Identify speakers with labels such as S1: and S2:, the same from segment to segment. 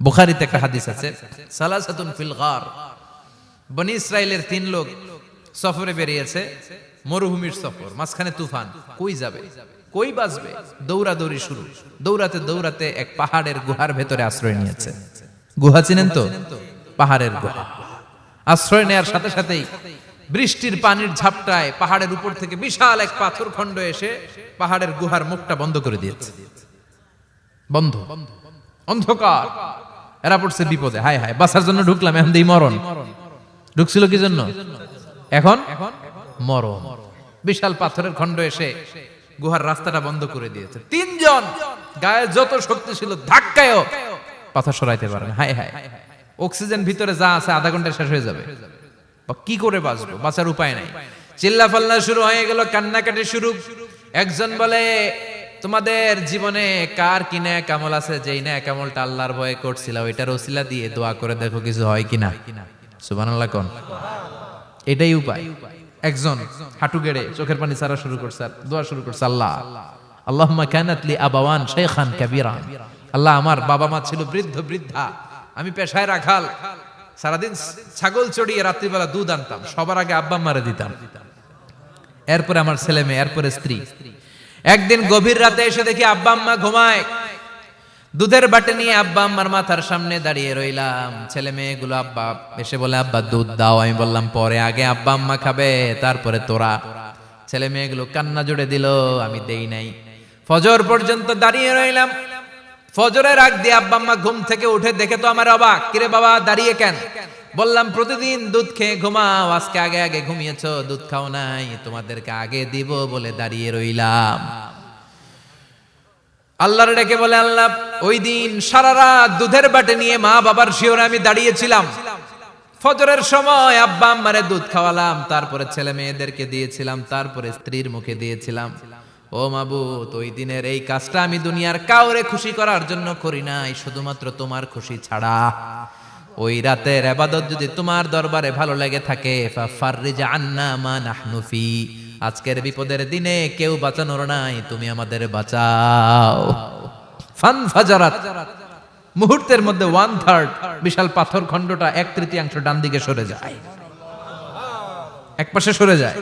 S1: বুখারীতে একটা হাদিস আছে, সালাসাতুন ফিল গার, বনি ইসরাইলের 3 লোক সফরে বেরিয়েছে, মরুভূমির সফর, মাঝখানে তুফান, কই যাবে, কই বাঁচবে, দৌড়াদৌড়ি শুরু। দৌড়াতে দৌড়াতে এক পাহাড়ের গুহার ভেতরে আশ্রয় নিয়েছে। গুহা চিনেন তো? পাহাড়ের গুহা। আশ্রয় নেয়ার সাথে সাথেই বৃষ্টির পানির ঝাপটায় পাহাড়ের উপর থেকে বিশাল এক পাথর খণ্ড এসে পাহাড়ের গুহার মুখটা বন্ধ করে দিয়েছে। বন্ধ, অন্ধকার। এরা পড়ছে বিপদে, হায় হায় বাঁচার জন্য ঢুকলাম, এখন দেই মরণ। ঢুকছিল কি জন্য? এখন মরণ। বিশাল পাথরের খণ্ড এসে গুহার রাস্তাটা বন্ধ করে দিয়েছে। 3 জন গায়ে যত শক্তি ছিল ধাক্কায়ও পাথর সরাইতে পারে না। হায় হায়, অক্সিজেন ভিতরে যা আছে আধা ঘন্টা শেষ হয়ে যাবে। কি করে বাঁচবো? বাঁচার উপায় নাই। চিল্লা ফাল্লা শুরু হয়ে গেল, কান্নাকাটি শুরু। একজন বলে, তোমাদের জীবনে কার কি নেক আমল আছে, যেই নেক আমলটা আল্লাহর ভয়ে করছিল ওইটার ওসিলা দিয়ে দোয়া করে দেখো কিছু হয় কিনা। সুবহানাল্লাহ কোন। এটাই উপায়। একজন হাঁটু গেড়ে চোখের পানি ছাড়া শুরু করছে, দোয়া শুরু করছে, আল্লাহ আল্লাহুম্মা কানাত লি আবাওয়ান শাইখান কাবীরা, আল্লাহ আমার বাবা মা ছিল বৃদ্ধ বৃদ্ধা, আমি পেশায় রাখাল, সারাদিন ছাগল চড়িয়ে রাত্রিবেলা দুধ আনতাম, সবার আগে আব্বা আম্মারে দিতাম, এরপরে আমার ছেলে মেয়ে, এরপরে স্ত্রী। একদিন গভীর রাতে এসে দেখি আব্বা আম্মা ঘুমায়। দুধের বাটি নিয়ে আব্বা আম্মার মাথার সামনে দাঁড়িয়ে রইলাম। ছেলে মেয়েগুলো আব্বা এসে বলে, আব্বা দুধ দাও। আমি বললাম পরে, আগে আব্বা আম্মা খাবে তারপরে তোরা। ছেলে মেয়েগুলো কান্না জুড়ে দিল, আমি দেই নাই। ফজর পর্যন্ত দাঁড়িয়ে রইলাম। ফজরের আগ দিয়ে আব্বা আম্মা ঘুম থেকে উঠে দেখে তো আমার অবাক, কিরে বাবা দাঁড়িয়ে কেন? বললাম প্রতিদিন দুধ খেয়ে ঘুমাও, আজকে আগে আগে ঘুমিয়েছো, দুধ খাও নাই, তোমাদেরকে আগে দিব বলে দাঁড়িয়ে রইলাম। আল্লাহর ডেকে বলে, আল্লাহ ওই দিন সারা রাত দুধের বাটি নিয়ে মা বাবার শিওরে আমি দাঁড়িয়েছিলাম, ফজরের সময় আব্বা আম্মারে দুধ খাওয়ালাম, তারপরে ছেলে মেয়েদেরকে দিয়েছিলাম, তারপরে স্ত্রীর মুখে দিয়েছিলাম। ও মাবুদ, ওই দিনের এই কাজটা আমি দুনিয়ার কাউরে খুশি করার জন্য করি নাই, শুধুমাত্র তোমার খুশি ছাড়া। ওই রাতের ইবাদত যদি তোমার দরবারে ভালো লেগে থাকে, ফাফাররিজ আন্না মা নাহনু ফি, আজকের বিপদের দিনে কেউ বাঁচানোর নাই, তুমি আমাদের বাঁচাও। ফানফাজারাত, মুহূর্তের মধ্যে 1/3 বিশাল পাথর খণ্ডটা 1/3 ডান দিকে সরে যায়, এক পাশে সরে যায়।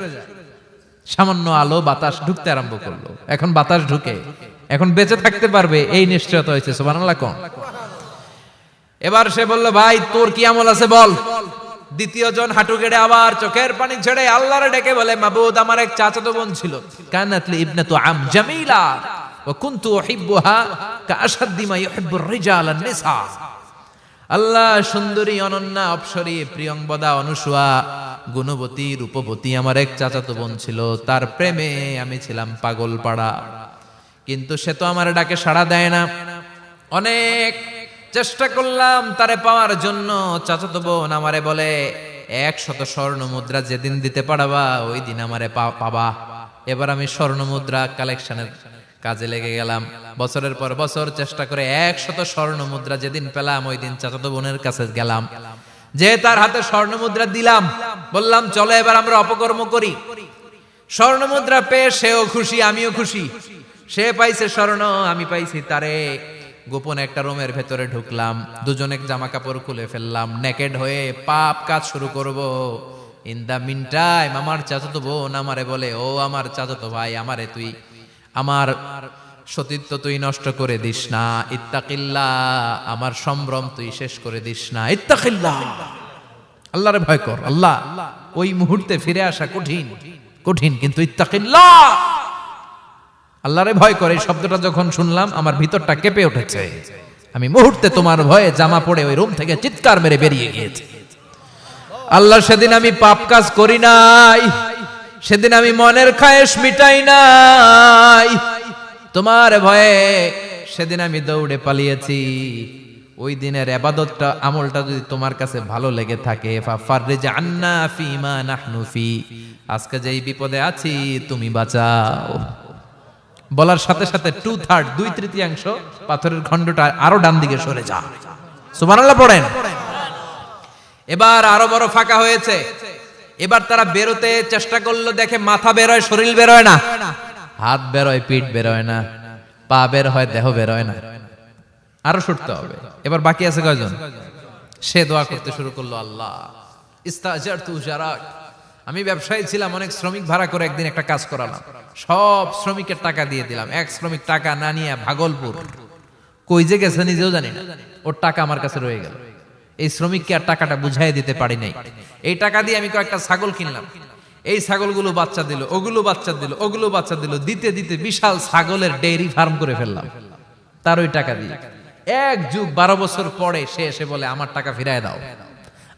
S1: সামান্য আলো বাতাস ঢুকতে আরম্ভ করলো। এখন বাতাস ঢুকে, এখন বেঁচে থাকতে পারবে এই নিশ্চয়তা হয়েছে। সুবহানাল্লাহ কোন। এবার সে বলল, ভাই তোর কি আমল আছে বল। দ্বিতীয় জন হাঁটু গেড়ে আবার চোখের পানি ছেড়ে আল্লাহরে ডেকে বলে, মাবুদ আমার এক চাচাতো বোন ছিল, কানাত লি ইবনাতু আম জামিলা ওয়া কুনতু উহিব্বুহা কাআশাদ্দি মা ইউহিব্বুর রিজাল আন-নিসা। আল্লাহ সুন্দরী, অনন্যা, অপসরী, প্রিয়ংবদা, অনুসুয়া, গুণবতী, রূপবতী আমার এক চাচাতো বোন ছিল, তার প্রেমে আমি ছিলাম পাগল পাড়া, কিন্তু সে তো আমার ডাকে সাড়া দেয় না। অনেক চেষ্টা করলাম তারে পাওয়ার জন্য। চাচাতো বোন আমারে বলে, 100 স্বর্ণ মুদ্রা যেদিন দিতে পারবা ওই দিন আমারে পাবা। এবার আমি স্বর্ণ মুদ্রা কালেকশনের কাজে লেগে গেলাম। বছরের পর বছর চেষ্টা করে 100 স্বর্ণ মুদ্রা যেদিন পেলাম ওই দিন চাচাতো বোনের কাছে গেলাম, যে তার হাতে স্বর্ণ মুদ্রা দিলাম, বললাম চলো এবার আমরা অপকর্ম করি। স্বর্ণ মুদ্রা পেয়ে সেও খুশি, আমিও খুশি। সে পাইছে স্বর্ণ, আমি পাইছি তারে। গোপন একটা রুমের ভেতরে ঢুকলাম, দুজনে জামা কাপড় খুলে ফেললাম, নেকেড হয়ে পাপ কাজ শুরু করব। ইন দা মিন টাইম আমার চাচাতো বোন আমারে বলে, ও আমার চাচাতো ভাই, আমারে তুই আমার সতীত্ব তুই নষ্ট করে দিস না, ইত্তাকিল্লাহ, আমার সম্ভ্রম তুই শেষ করে দিস না, ইত্তাকিল্লাহ, আল্লাহরে ভয় কর। আল্লাহ ওই মুহূর্তে ফিরে আসা কঠিন কঠিন, কিন্তু ইত্তাকিল্লাহ, আল্লাহরে ভয় করে এই শব্দটা যখন শুনলাম আমার ভিতরটা কেঁপে উঠেছে। আমি মুহূর্তে তোমার ভয়ে জামা পড়ে ওই রুম থেকে চিৎকার মেরে বেরিয়ে গিয়েছি। আল্লাহ সেদিন আমি পাপ কাজ করি নাই, সেদিন আমি মনের খায়েশ মিটাই নাই, তোমার ভয়ে সেদিন আমি দৌড়ে পালিয়েছি। ওই দিনের ইবাদতটা আমলটা যদি তোমার কাছে ভালো লেগে থাকে, ফাফাররিজ আন্না ফিমা নাহনু ফি, আজকে যেই বিপদে আছি তুমি বাঁচাও। বলার সাথে সাথে 2/3 2/3 পাথরের খণ্ডটা আরো ডান দিকে সরে যায়। সুবহানাল্লাহ পড়েন। এবার আরো বড় ফাঁকা হয়েছে। এবার তারা বেরোতে চেষ্টা করলো, দেখে মাথা বের হয়, শরীর বের হয় না, হাত বের হয়, পিঠ বের হয় না, পা বের হয়, দেহ বের হয় না। আরো সরতে হবে। এবার বাকি আছে কয়জন? সে দোয়া করতে শুরু করলো, আল্লাহ ইস্তাজারতু উজারাক, আমি ব্যবসায়ী ছিলাম, অনেক শ্রমিক ভাড়া করে একদিন একটা কাজ করালাম, সব শ্রমিকের টাকা দিয়ে দিলাম। এক শ্রমিক টাকা না নিয়ে ভাগলপুর কই যে গেছে নিজেও জানি না, ওর টাকা আমার কাছে রয়ে গেল। এই শ্রমিককে আর টাকাটা বুঝাই দিতে পারি নাই। এই টাকা দিয়ে আমি কয়েকটা ছাগল কিনলাম, এই ছাগলগুলো বাচ্চা দিল, ওগুলো বাচ্চা দিল, ওগুলো বাচ্চা দিল, দিতে দিতে বিশাল ছাগলের ডেইরি ফার্ম করে ফেললাম তার ওই টাকা দিয়ে। 1 যুগ 12 বছর পরে সে এসে বলে আমার টাকা ফিরায় দাও।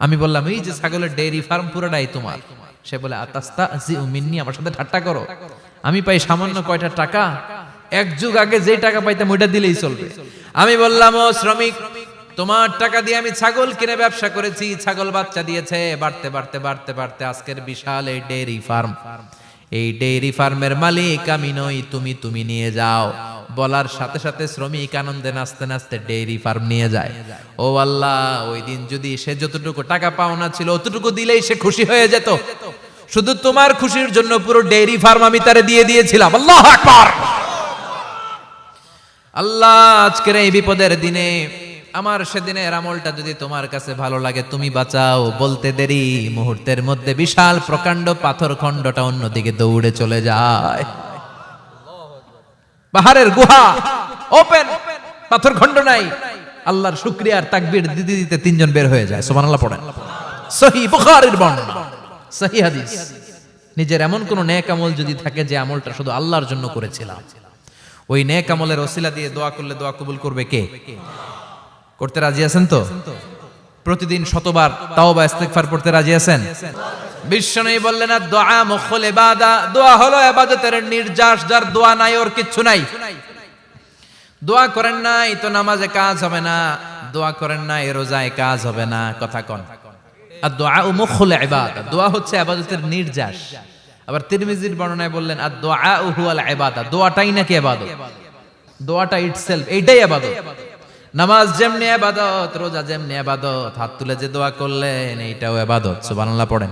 S1: আমি বললাম এই যে ছাগলের ডেইরি ফার্ম পুরোটাই তোমার। সে বলে আতাস্তাজি মিন্নি, আমার সাথে ঠাট্টা করো? আমি পাই সামান্য কয়টা টাকা, 1 যুগ আগে যে টাকা পাইতাম ওইটা দিলেই চলবে। আমি বললাম ও শ্রমিক, তোমার টাকা দিয়ে আমি ছাগল কিনে ব্যবসা করেছি, ছাগল বাচ্চা দিয়েছে, বাড়তে বাড়তে বাড়তে বাড়তে আজকের বিশাল এই ডেইরি ফার্ম, এই ডেইরি ফার্মের মালিক আমি নই, তুমি নিয়ে যাও। বলার সাথে সাথে শ্রমিক আনন্দে নাচতে নাচতে ডেইরি ফার্ম নিয়ে যায়। ও আল্লাহ, ওই দিন যদি সে যতটুকু টাকা পাওনা ছিল অতটুকু দিলেই সে খুশি হয়ে যেত, শুধু তোমার খুশির জন্য পুরো ডেইরি ফার্ম আমি তারে দিয়ে দিয়েছিলাম। আল্লাহু আকবার। আল্লাহ, আজকের এই বিপদের দিনে আমার সেদিনের আমলটা যদি তোমার কাছে ভালো লাগে তুমি বাঁচাও। বলতে দেরি, মুহূর্তের মধ্যে বিশাল প্রকাণ্ড পাথর খণ্ডটা অন্যদিকে দৌড়ে চলে যায়। পাহাড়ের গুহা ওপেন, পাথর খণ্ড নাই। আল্লাহর শুকরিয়া আর তাকবীর দিতে দিতে 3 জন বের হয়ে যায়। সুবহানাল্লাহ পড়েন। সহিহ বুখারীর বর্ণনা, সহিহ হাদিস। নিজের এমন কোন নেক আমল যদি থাকে যে আমলটা শুধু আল্লাহর জন্য করেছিলাম, ওই নেক আমলের ওসিলা দিয়ে দোয়া করলে দোয়া কবুল করবে কে? করতে রাজি আছেন তো? প্রতিদিন শতবার তাওবা ইস্তিগফার পড়তে রাজি আছেন? বিশ্বনবী বললেন না, দোয়া মুখুল ইবাদা, দোয়া হলো ইবাদতের নির্যাস, যার দোয়া নাই ওর কিচ্ছু নাই। দোয়া করেন নাই তো নামাজে কাজ হবে না, দোয়া করেন নাই রোজায় কাজ হবে না। কথা কোন? আর দোয়া মুখুল ইবাদা, দোয়া হচ্ছে ইবাদতের নির্যাস। আবার তিরমিজির বর্ণনায় বললেন আর দোয়া হুয়াল ইবাদা, দোয়াটাই নাকি ইবাদত, দোয়াটা ইটসেলফ এইটাই ইবাদত। নামাজ যেমনি ইবাদত, রোজা যেমনি ইবাদত, হাত তুলে যে দোয়া করলেন এইটাও ইবাদত। সুবহানাল্লাহ পড়েন।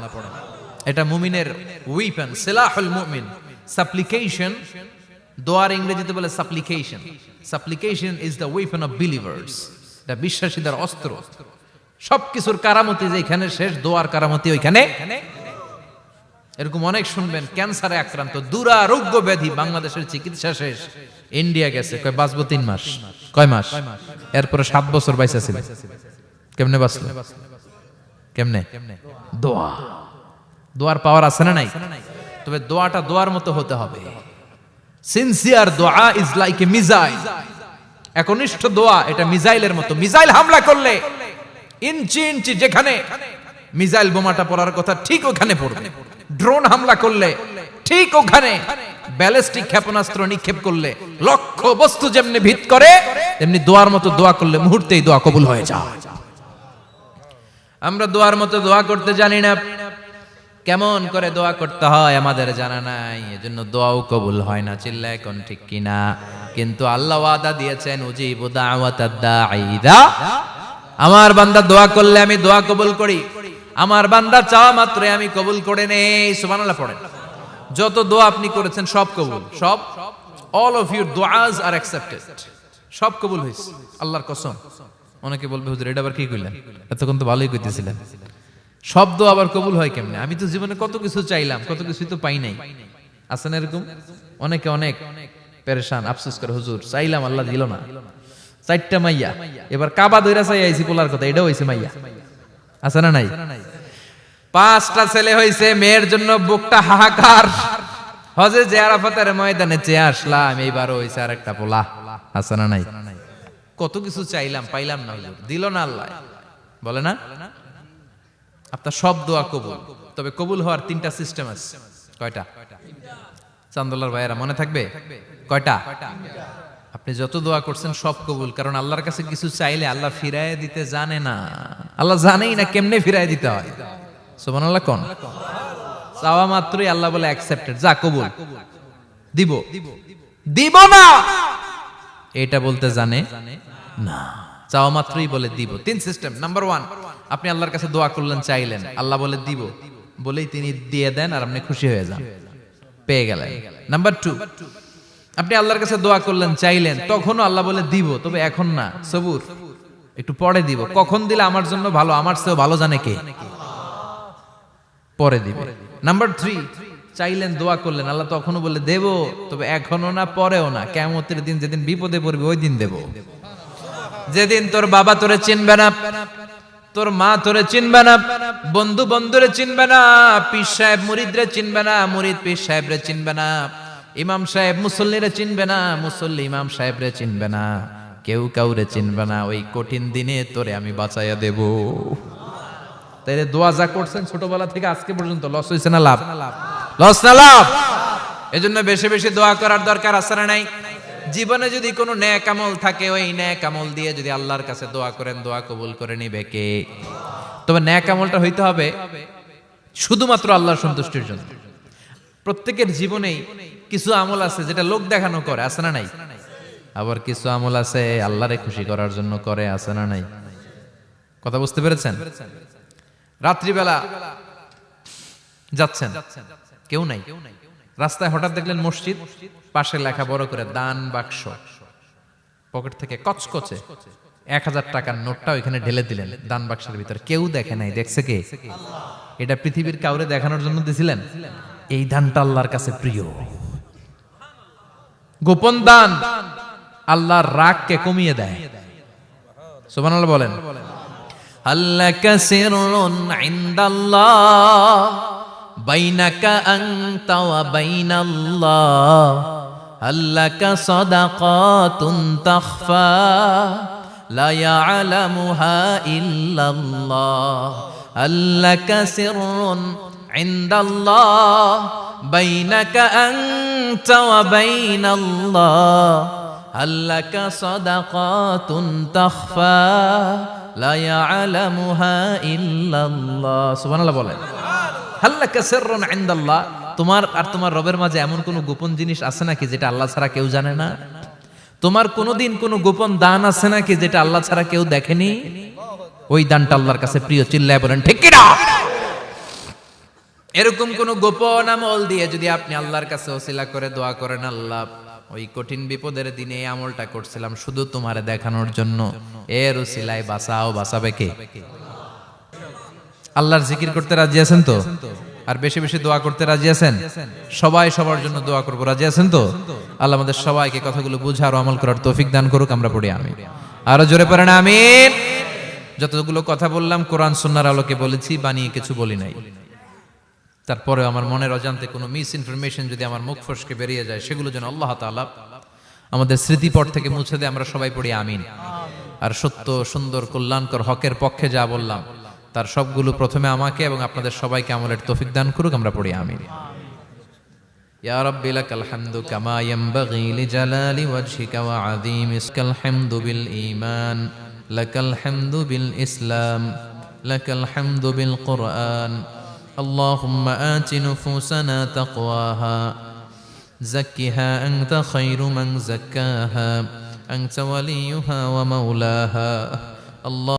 S1: এটা মুমিনের ওয়েপন, সিলাহুল মুমিন। সাপ্লিকেশন, দোয়ার ইংরেজিতে বলে সাপ্লিকেশন। সাপ্লিকেশন is the weapon of believers. এটা বিশ্বাসীদের অস্ত্র। সবকিছুর কারামতি যেখানে শেষ, দোয়ার কারামতি ওইখানে। এরকম অনেক শুনবেন, ক্যান্সারে আক্রান্ত, দুরারোগ্য ব্যাধি, বাংলাদেশের চিকিৎসা শেষ, ইন্ডিয়া গেছে, কয় বাঁচবো 3 মাস। কয় মাস? এরপরে 7 বছর বাইসা ছিল। কেমনে বাঁচলো? কেমনে? দোয়া। দোয়ার পাওয়ার আছে না নাই? তবে দোয়াটা দোয়ার মতো হতে হবে। সিনসিয়ার দোয়া ইজ লাইক এ মিসাইল। একনিষ্ঠ দোয়া এটা মিসাইলের মতো। মিসাইল হামলা করলে ইঞ্চি ইঞ্চি যেখানে মিসাইল বোমাটা পড়ার কথা ঠিক ওখানে পড়বে। ড্রোন হামলা করলে ঠিক ওখানে, ব্যালিস্টিক ক্ষেপণাস্ত্র নিক্ষেপ করলে লক্ষ্য বস্তু যেমনি ভিত করে, তেমনি দোয়ার মতো দোয়া করলে মুহূর্তেই দোয়া কবুল হয়ে যায়। আমরা দোয়ার মতো দোয়া করতে জানি না, কেমন করে দোয়া করতে হয় আমাদের জানা নাই, এজন্য দোয়াও কবুল হয় না। চিল্লায় কোন ঠিক কিনা? কিন্তু আল্লাহ ওয়াদা দিয়েছেন, উজিবু দাওয়াতাদ দাঈ ইযা, আমার বান্দা দোয়া করলে আমি দোয়া কবুল করি, আমার বান্দা চাওয়া মাত্রই আমি কবুল করে নেই। সুবহানাল্লাহ পড়েন। যত দোয়া আপনি করেছেন সব কবুল, সব, অল অফ ইউর দুআস আর অ্যাকসেপ্টেড, সব কবুল হয়েছে আল্লাহর কসম। অনেকে বলবে হুজুর এটা আবার কি কইলেন, এতক্ষণ তো ভালোই কইতেছিলেন, সব দোয়া আবার কবুল হয় কেমনে? আমি তো জীবনে কত কিছু চাইলাম, কত কিছুই তো পাই নাই। আছে না এরকম? অনেকে অনেক পেরেশান, আফসোস করে, হুজুর চাইলাম আল্লাহ দিল না। 4টা মাইয়া, এবার কাবা ধইরা চাই আইছি পোলার কথা, এটাও হইছে মাইয়া। আছে না নাই? 5টা ছেলে হইছে, মেয়ের জন্য বুকটা হাহাকার। হজে যে আরাফাতের ময়দানে চেয়ে আসলাম, এইবারও হইছে আরেকটা পোলা। আছে না নাই? কত কিছু চাইলাম, পাইলাম না, হুজুর দিল না আল্লাহ। বলে না আপনার সব দোয়া কবুল, তবে কবুল হওয়ার 3টা সিস্টেম আছে। কয়টা? চান্দোলার ভাইয়েরা মনে থাকবে কয়টা? আপনি যত দোয়া করছেন সব কবুল, কারণ আল্লাহর কাছে কিছু চাইলে আল্লাহ ফিরায় দিতে জানে না। আল্লাহ জানেই না কেমনে ফিরায় দিতে হয়। সুবহানাল্লাহ কোন? চাওয়া মাত্রই আল্লাহ বলে অ্যাকসেপ্টেড, যা কবুল, দিব দিব না এটা বলতে জানে না, চাওয়া মাত্রই বলে দিব। 3 সিস্টেম। নাম্বার 1, আপনি আল্লাহর কাছে দোয়া করলেন, চাইলেন, আল্লাহ বলে দিব, বলেই তিনি দিয়ে দেন আর আপনি খুশি হয়ে যান, পেয়ে গেলেন। নাম্বার 2, আপনি আল্লাহর কাছে দোয়া করলেন, চাইলেন, তখনও আল্লাহ বলে দিব, তবে এখন না, সবুর, একটু পরে দিব। কখন দিলে আমার জন্য ভালো, আমার চেয়েও ভালো জানে কে? পরে দিবে। নাম্বার 3, চাইলেন, দোয়া করলেন, আল্লাহ তখনও বলে দেব, তবে এখনো না, পরেও না, কিয়ামতের দিন যেদিন বিপদে পড়বি ওই দিন দেব। যেদিন তোর বাবা তোরে চিনবে না, তোর মা তোরে চিনবে না, বন্ধু বন্ধুরে চিনবে না, পীর সাহেব মুরিদরে চিনবে না, মুরিদ পীর সাহেবরে চিনবে না, ইমাম সাহেব মুসল্লিরে চিনবে না, মুসল্লি ইমাম সাহেবরে চিনবে না, কেউ কাউরে চিনবে না। ওই কঠিন দিনে তোরে আমি বাঁচাইয়া দেব। তাইলে দোয়া যা করছেন ছোটবেলা থেকে আজকে পর্যন্ত, লস হয়েছে না লাভ? লস না লাভ? এজন্য বেশি বেশি দোয়া করার দরকার আছে না নাই? জীবনে যদি কোনো নেক আমল থাকে, ওই নেক আমল দিয়ে যদি আল্লাহর কাছে দোয়া করেন, দোয়া কবুল করে নিবে কে? তবে নেক আমলটা হইতে হবে শুধুমাত্র আল্লাহর সন্তুষ্টির জন্য। প্রত্যেকের জীবনেই কিছু আমল আছে যেটা লোক দেখানো করে, আছে না নাই? আবার কিছু আমল আছে আল্লাহরে খুশি করার জন্য করে, আছে না নাই? কথা বুঝতে পেরেছেন? রাত্রিবেলা যাচ্ছেন, কেউ নাই, রাস্তায় হঠাৎ দেখলেন মসজিদ, পাশে লেখা বড় করে দান বাক্স, পকেট থেকে কচকচে 1000 টাকার নোটটা ওইখানে ঢেলে দিলেন দান বাক্সের ভিতরে। কেউ দেখে নাই, দেখছে কে? এটা পৃথিবীর কাউরে দেখানোর জন্য দিছিলেন? এই দানটা আল্লাহর কাছে প্রিয়। গোপন দান আল্লাহর রাগকে কমিয়ে দেয়। সুবহানাল্লাহ বলেন। আল্লাকা সিররুন ইনদাল্লাহ বাইনাকা আনতা ওয়া বাইনাল্লাহ, আল্লাকা সাদাকাতুন তাখফা লা ইয়ালামুহা ইল্লাল্লাহ, আল্লাকা সিররুন ইনদাল্লাহ বাইনাকা আনতা ওয়া বাইনাল্লাহ, আল্লাকা সাদাকাতুন তাখফা লা ইয়ালামুহা ইল্লাল্লাহ। সুবহানাল্লাহ বলেন। আল্লাকা সিররুন ইনদাল্লাহ, তোমার আর তোমার রবের মাঝে এমন কোন গোপন জিনিস আছে নাকি যেটা আল্লাহ ছাড়া কেউ জানে না? তোমার কোনদিন কোন গোপন দান আছে নাকি যেটা আল্লাহ ছাড়া কেউ দেখেনি? ওই দানটা আল্লাহর কাছে প্রিয়। চিল্লায় বলেন ঠিক কি না? এরকম কোন গোপন আমল দিয়ে যদি আপনি আল্লাহর কাছে ওসিলা করে দোয়া করেন, আল্লাহ ওই কঠিন বিপদের দিনে এই আমলটা করছিলাম শুধু তোমারে দেখানোর জন্য, এর ওসিলায় বাঁচাও, বাঁচাবে কে? আল্লাহর জিকির করতে রাজি আছেন তো? আর বেশি বেশি দোয়া করতে রাজি আছেন? সবাই সবার জন্য দোয়া করবো, রাজি আছেন তো? আল্লাহ আমাদের সবাইকে কথাগুলো বুঝার ও আমল করার তৌফিক দান করুক। আমরা পড়ি আমিন। আরো জোরে পড়েন আমিন। যতগুলো কথা বললাম কোরআন সুন্নাহর আলোকে বলেছি, বানিয়ে কিছু বলি নাই। তারপরে আমার মনের অজান্তে কোনো মিস ইনফরমেশন যদি আমার মুখ ফসকে বেরিয়ে যায়, সেগুলো যেন আল্লাহ তাআলা আমাদের স্মৃতিপট থেকে মুছে দেয়। আমরা সবাই পড়ি আমিন। আর সত্য, সুন্দর, কল্যাণকর, হকের পক্ষে যা বললাম তার সবগুলো প্রথমে আমাকে এবং আপনাদের সবাইকে আমলের তৌফিক দান করুক। আমরা পড়ি আমিন। ইয়া রাব্বি লাকাল হামদু কামা ইয়ানবাগি লিজালালি ওয়াজহিকা ওয়া আযীমি ইসকাল হামদু বিল ঈমান, লাকাল হামদু বিল ইসলাম, লাকাল হামদু বিল কুরআন। আল্লাহুম্মা আতি নুফুসানা তাকওয়াহা যাক্কিহা আনতা খায়রু মান যাক্কাহা আনতা ওয়ালিয়ুহা ওয়া মাওলাহা। আল্লাহ